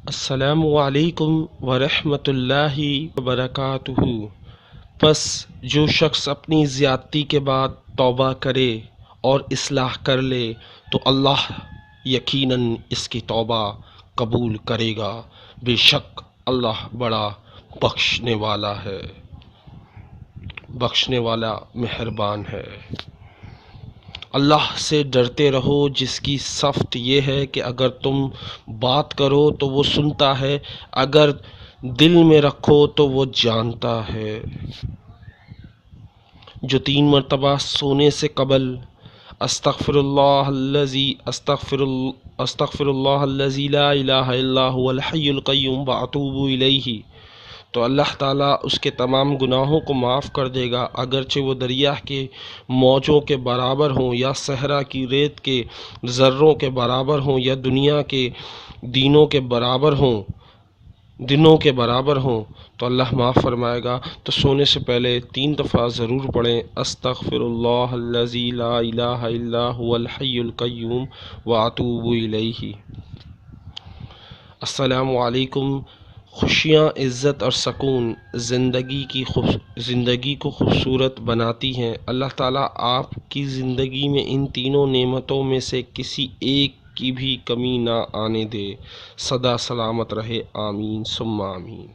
السلام علیکم ورحمۃ اللہ وبرکاتہ۔ پس جو شخص اپنی زیادتی کے بعد توبہ کرے اور اصلاح کر لے تو اللہ یقیناً اس کی توبہ قبول کرے گا۔ بے شک اللہ بڑا بخشنے والا ہے، بخشنے والا مہربان ہے۔ اللہ سے ڈرتے رہو جس کی صفت یہ ہے کہ اگر تم بات کرو تو وہ سنتا ہے، اگر دل میں رکھو تو وہ جانتا ہے۔ جو 3 مرتبہ سونے سے قبل استغفر اللہ الذی لا الہ الا هو الحی القیوم واتوب الیہ، تو اللہ تعالیٰ اس کے تمام گناہوں کو معاف کر دے گا، اگرچہ وہ دریا کے موجوں کے برابر ہوں یا صحرا کی ریت کے ذروں کے برابر ہوں یا دنیا کے دینوں کے برابر ہوں تو اللہ معاف فرمائے گا۔ تو سونے سے پہلے 3 دفعہ ضرور پڑھیں استغفر اللہ الذی لا الہ الا هو الحی القیوم واتوب الیہ۔ السلام علیکم۔ خوشیاں، عزت اور سکون زندگی کو خوبصورت بناتی ہیں۔ اللہ تعالیٰ آپ کی زندگی میں ان تینوں نعمتوں میں سے کسی ایک کی بھی کمی نہ آنے دے۔ سدا سلامت رہے، آمین ثم آمین۔